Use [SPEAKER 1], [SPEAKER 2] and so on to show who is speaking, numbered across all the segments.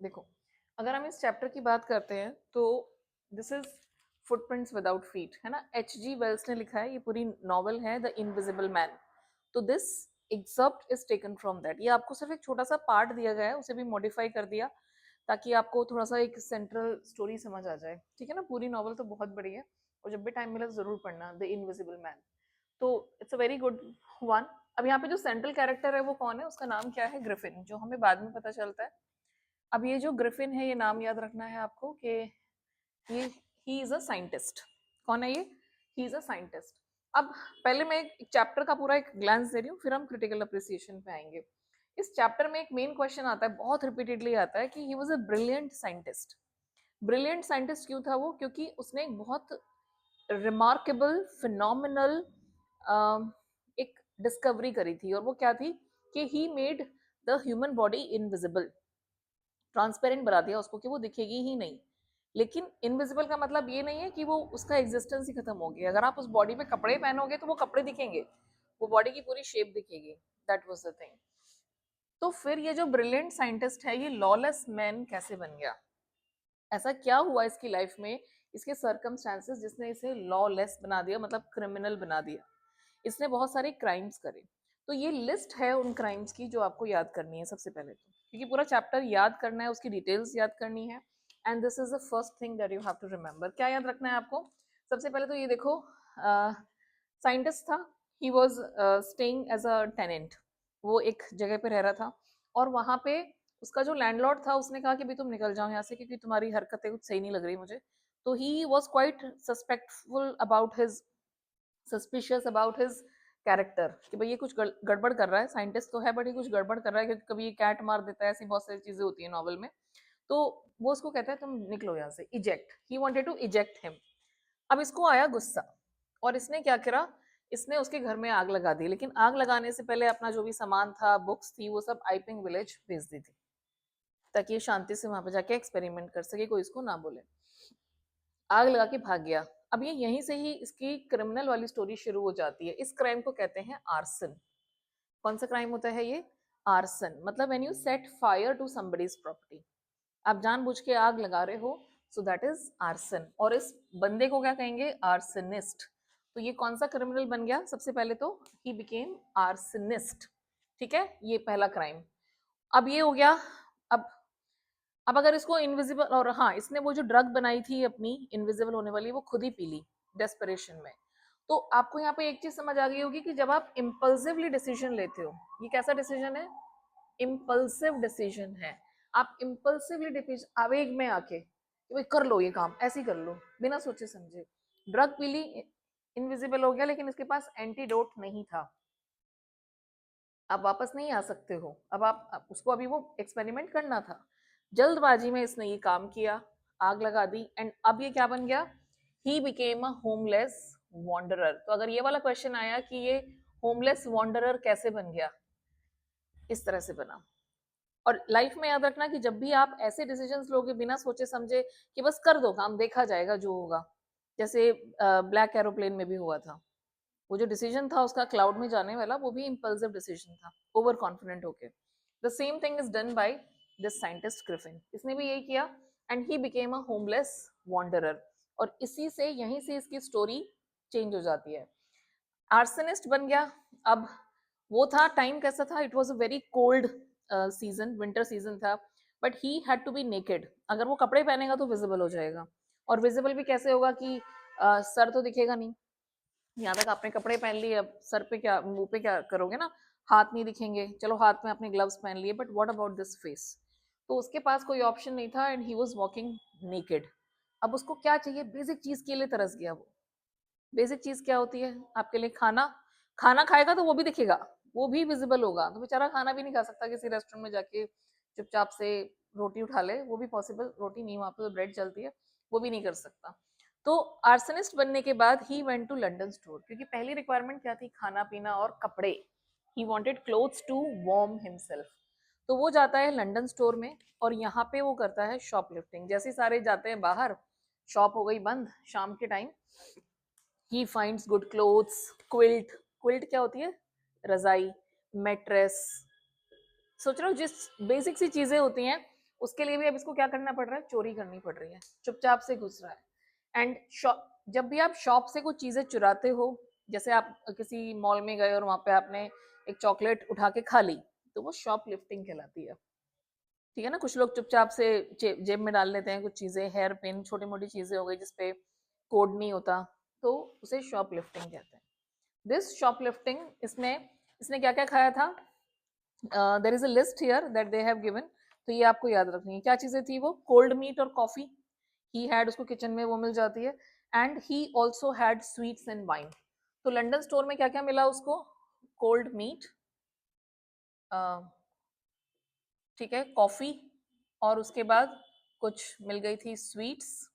[SPEAKER 1] देखो, अगर हम इस चैप्टर की बात करते हैं तो this is footprints without feet, है ना। H.G. वेल्स ने लिखा है, ये पूरी नॉवल है द इनविजिबल मैन। तो this excerpt is taken from that. ये आपको सिर्फ एक छोटा सा पार्ट दिया गया है, उसे भी मॉडिफाई कर दिया ताकि आपको थोड़ा सा एक सेंट्रल स्टोरी समझ आ जाए, ठीक है ना। पूरी नॉवल तो बहुत बड़ी है और जब भी टाइम मिले तो जरूर पढ़ना द इनविजिबल मैन। तो it's a very good one. अब यहाँ पे जो सेंट्रल कैरेक्टर है वो कौन है, उसका नाम क्या है, ग्रिफिन, जो हमें बाद में पता चलता है। अब ये जो ग्रिफिन है, ये नाम याद रखना है आपको कि ये ही इज अ साइंटिस्ट। कौन है ये, ही इज अ साइंटिस्ट। अब पहले मैं एक चैप्टर का पूरा एक ग्लांस दे रही हूँ, फिर हम क्रिटिकल अप्रिसिएशन पे आएंगे। इस चैप्टर में एक मेन क्वेश्चन आता है, बहुत रिपीटेडली आता है, कि he was a brilliant scientist. Brilliant scientist क्यों था वो, क्योंकि उसने एक बहुत रिमार्केबल फिनोमिनल एक डिस्कवरी करी थी, और वो क्या थी कि he made the human body invisible. Transparent बना दिया उसको कि वो दिखेगी ही नहीं। लेकिन इनविजिबल का मतलब ये नहीं है कि वो उसका एग्जिस्टेंस ही खत्म हो गया। अगर आप उस बॉडी पे कपड़े पहनोगे तो वो कपड़े दिखेंगे, वो बॉडी की पूरी शेप दिखेगी। That was the thing. तो फिर ये जो ब्रिलियंट साइंटिस्ट है, ये लॉलेस मैन कैसे बन गया, ऐसा क्या हुआ इसकी लाइफ में, इसके सर्कमस्टांसेस जिसने इसे लॉलेस बना दिया, मतलब क्रिमिनल बना दिया। इसने बहुत सारे क्राइम्स करे। तो ये लिस्ट है उन क्राइम्स की जो आपको याद करनी है सबसे पहले तो, क्योंकि पूरा चैप्टर याद करना है, उसकी डिटेल्स याद करनी है। And this is the first thing that you have to remember. क्या याद रखना है आपको, सबसे पहले तो ये देखो, साइंटिस्ट था, he was staying as a tenant. वो एक जगह पे रह रहा था, और वहां पे उसका जो लैंडलॉर्ड था उसने कहा कि भाई तुम निकल जाओ यहाँ से, क्योंकि तुम्हारी हरकतें कुछ सही नहीं लग रही मुझे। तो he was quite suspectful about his, suspicious about his character, कि भाई ये कुछ गड़बड़ कर रहा है। साइंटिस्ट तो है बट ये कुछ गड़बड़ कर रहा है, क्योंकि कभी ये कैट मार देता है, ऐसी बहुत सारी चीजें होती है नॉवल में। तो वो उसको कहता है तुम निकलो यहाँ से, eject, he wanted to eject him. अब इसको आया गुस्सा, और इसने क्या करा, इसने उसके घर में आग लगा दी। लेकिन आग लगाने से पहले अपना जो भी सामान था, बुक्स थी, वो सब आइपिंग विलेज भेज दी थी, ताकि ये शांति से वहां पर जाके एक्सपेरिमेंट कर सके, कोई इसको ना बोले। आग लगा के भाग गया। अब ये यहीं से ही इसकी क्रिमिनल वाली स्टोरी शुरू हो जाती है। इस क्राइम को कहते हैं आर्सन। कौन सा क्राइम होता है ये, आर्सन। मतलब when you set fire to somebody's property, आप जानबूझ के आग लगा रहे हो, सो दैट इज आर्सन। और इस बंदे को क्या कहेंगे, आर्सनिस्ट। तो ये कौन सा क्रिमिनल बन गया, सबसे पहले तो ही बिकेम आर्सनिस्ट। ठीक है, ये पहला क्राइम। अब ये हो गया। अब अब अगर इसको इनविजिबल, और हाँ, इसने वो जो ड्रग बनाई थी अपनी इनविजिबल होने वाली, वो खुद ही पी ली डेस्परेशन में। तो आपको यहाँ पे एक चीज समझ आ गई होगी कि जब आप इम्पल्सिवली डिसीजन लेते हो, ये कैसा डिसीजन है, इम्पल्सिव डिसीजन है। आप इम्पल्सिवली आवेग में आके कि भाई कर लो ये काम, ऐसे ही कर लो बिना सोचे समझे। ड्रग पी ली, इनविजिबल हो गया, लेकिन इसके पास एंटीडोट नहीं था। आप वापस नहीं आ सकते हो। अब आप उसको अभी वो एक्सपेरिमेंट करना था, जल्दबाजी में इसने ये काम किया, आग लगा दी। एंड अब ये क्या बन गया, he became a homeless wanderer. तो अगर ये वाला क्वेश्चन आया कि ये होमलेस वॉन्डरर कैसे बन गया, इस तरह से बना। और लाइफ में याद रखना कि जब भी आप ऐसे डिसीजंस लोगे बिना सोचे समझे कि बस कर दो काम, देखा जाएगा जो होगा, जैसे ब्लैक एरोप्लेन में भी हुआ था, वो जो डिसीजन था उसका क्लाउड में जाने वाला, वो भी इम्पल्सिव डिसीजन था, ओवर कॉन्फिडेंट होके। The same thing is done by this scientist Griffin, इसने भी यही किया। And he became a homeless wanderer. और इसी से, यहीं से इसकी स्टोरी चेंज हो जाती है। आर्सनिस्ट बन गया। अब वो था, टाइम कैसा था, it was a very cold season, winter season था। But he had to be naked. अगर वो कपड़े पहनेगा तो विजिबल हो जाएगा। और विजिबल भी कैसे होगा कि सर तो दिखेगा नहीं, यहाँ तक आपने कपड़े पहन लिए, अब सर पे क्या, मुंह पे क्या करोगे ना, हाथ नहीं दिखेंगे, चलो हाथ में आपने ग्लव्स पहन लिए, but what about this face. तो उसके पास कोई ऑप्शन नहीं था, and he was walking naked. अब उसको क्या चाहिए, बेसिक चीज के लिए तरस गया वो। बेसिक चीज क्या होती है आपके लिए, खाना। खाना खाएगा तो वो भी दिखेगा, वो भी विजिबल होगा। तो बेचारा खाना भी नहीं खा सकता, किसी रेस्टोरेंट में जाके चुपचाप से रोटी उठा ले, वो भी पॉसिबल, रोटी नहीं, वहां पे तो ब्रेड चलती है, वो भी नहीं कर सकता। तो आर्सनिस्ट बनने के बाद he went to London store, क्योंकि पहली रिक्वायरमेंट क्या थी, खाना पीना और कपड़े। He wanted clothes to warm himself. तो वो जाता है लंदन स्टोर में, और यहाँ पे वो करता है शॉपलिफ्टिंग। जैसे सारे जाते हैं बाहर, शॉप हो गई बंद शाम के time, he finds good clothes, quilt. Quilt क्या होती है, रजाई, मेट्रेस। सोच रहा हूँ जिस बेसिक सी चीजें होती हैं उसके लिए भी अब इसको क्या करना पड़ रहा है, चोरी करनी पड़ रही है, चुपचाप से घुस रहा है। एंड जब भी आप शॉप से कुछ चीजें चुराते हो, जैसे आप किसी मॉल में गए और वहां पे आपने एक चॉकलेट उठा के खा ली, तो वो शॉप लिफ्टिंग कहलाती है। ठीक है ना, कुछ लोग चुपचाप से जेब में डाल लेते हैं कुछ चीजें, हेयर पिन, छोटी मोटी चीजें हो गई जिसपे कोड नहीं होता, तो उसे शॉप लिफ्टिंग कहते हैं। दिस शॉप लिफ्टिंग, इसमें इसने क्या क्या खाया था, there is a list here that they have given, तो ये आपको याद रखनी है। क्या चीजें थी वो, कोल्ड मीट और कॉफी ही हैड, उसको किचन में वो मिल जाती है। And he also had sweets and wine. तो लंदन स्टोर में क्या क्या मिला उसको, कोल्ड मीट, ठीक है, कॉफी, और उसके बाद कुछ मिल गई थी स्वीट्स,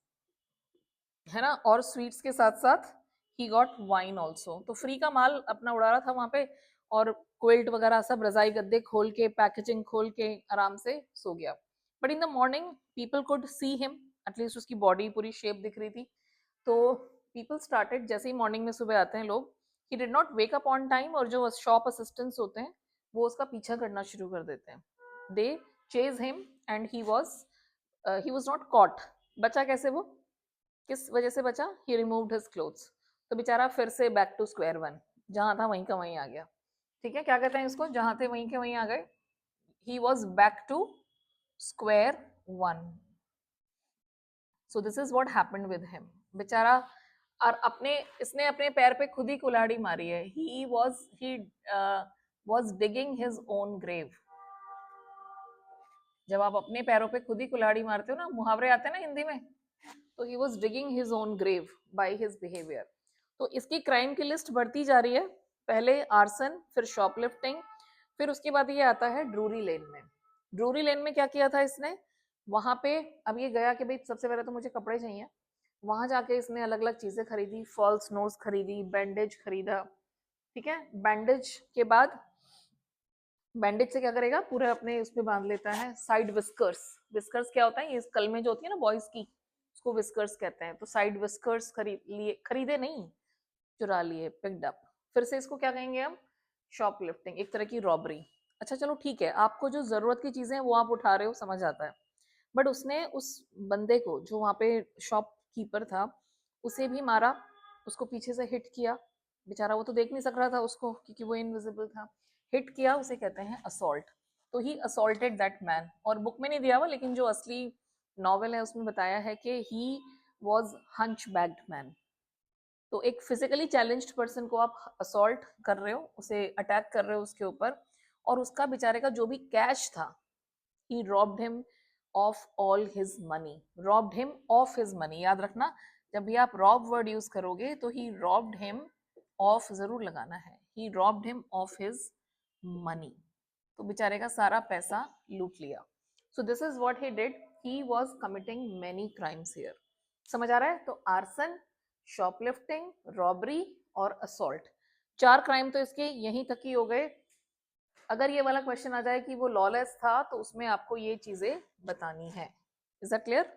[SPEAKER 1] है ना, और स्वीट्स के साथ साथ ही गॉट वाइन ऑल्सो। तो फ्री का माल अपना उड़ा रहा था वहां पे, और क्विल्ट वगैरह सब, रजाई गद्दे खोल के, पैकेजिंग खोल के आराम से सो गया। But in the morning people could see him, at least उसकी बॉडी पूरी शेप दिख रही थी। तो पीपल स्टार्टेड, जैसे ही मॉर्निंग में सुबह आते हैं लोग, he did not wake up on time, और जो शॉप असिस्टेंट्स होते हैं वो उसका पीछा करना शुरू कर देते हैं। They chase him and he was not caught. बचा कैसे वो, किस वजह से बचा, ही रिमूव्ड हिज क्लोथ्स। तो बेचारा फिर से बैक टू स्क्वायर वन, जहां था वहीं का वहीं आ गया। ठीक है, क्या कहते हैं इसको, जहां थे वहीं के वहीं आ गए। He was back to square one. So this is what happened with him. बेचारा, और अपने, इसने अपने पैर पे खुद ही कुल्हाड़ी मारी है। He was digging his own grave. जब आप अपने पैरों पे खुद ही कुल्हाड़ी मारते हो ना, मुहावरे आते हैं ना हिंदी में, तो he was digging his own grave by his behaviour. तो इसकी क्राइम की लिस्ट बढ़ती जा रही है, पहले आर्सन, फिर शॉपलिफ्टिंग, फिर उसके बाद ये आता है ड्रूरी लेन में। ड्रूरी लेन में क्या किया था इसने, वहां पे, अब ये गया कि भाई सबसे पहले तो मुझे कपड़े चाहिए, वहां जाके इसने अलग अलग चीजें खरीदी, फॉल्स नोज खरीदी, बैंडेज खरीदा। ठीक है, बैंडेज के बाद, बैंडेज से क्या करेगा, पूरे अपने उस पे बांध लेता है साइड विस्कर्स। विस्कर्स क्या होता है, ये कल में जो होती है ना बॉयज की, उसको विस्कर्स कहते हैं। तो साइड विस्कर्स खरीदे नहीं, चुरा लिए, पिक्ड अप। फिर से इसको क्या कहेंगे हम, शॉपलिफ्टिंग, एक तरह की रॉबरी। अच्छा चलो ठीक है, आपको जो जरूरत की चीजें हैं वो आप उठा रहे हो, समझ आता है। बट उसने उस बंदे को जो वहां पे शॉपकीपर था, उसे भी मारा, उसको पीछे से हिट किया। बेचारा वो तो देख नहीं सक रहा था उसको, क्योंकि वो इनविजिबल था। हिट किया, उसे कहते हैं असॉल्ट। तो ही असॉल्टेड दैट मैन। और बुक में नहीं दिया हुआ, लेकिन जो असली नॉवेल है उसमें बताया है कि he was hunch bagged man. तो एक फिजिकली चैलेंज्ड पर्सन को आप असॉल्ट कर रहे हो, उसे अटैक कर रहे हो उसके ऊपर, और उसका बेचारे का जो भी कैश था, he robbed him of all his money। robbed him of his money, याद रखना, जब भी आप rob वर्ड यूज करोगे तो he robbed him of जरूर लगाना है, he robbed him of his money। तो बेचारे का सारा पैसा लूट लिया। so this is what he did, he was committing many crimes here। समझ आ रहा है, तो आर्सन, शॉपलिफ्टिंग, रॉबरी और असॉल्ट, 4 क्राइम तो इसके यहीं तक ही हो गए। अगर ये वाला क्वेश्चन आ जाए कि वो लॉलेस था, तो उसमें आपको ये चीजें बतानी है। Is that clear?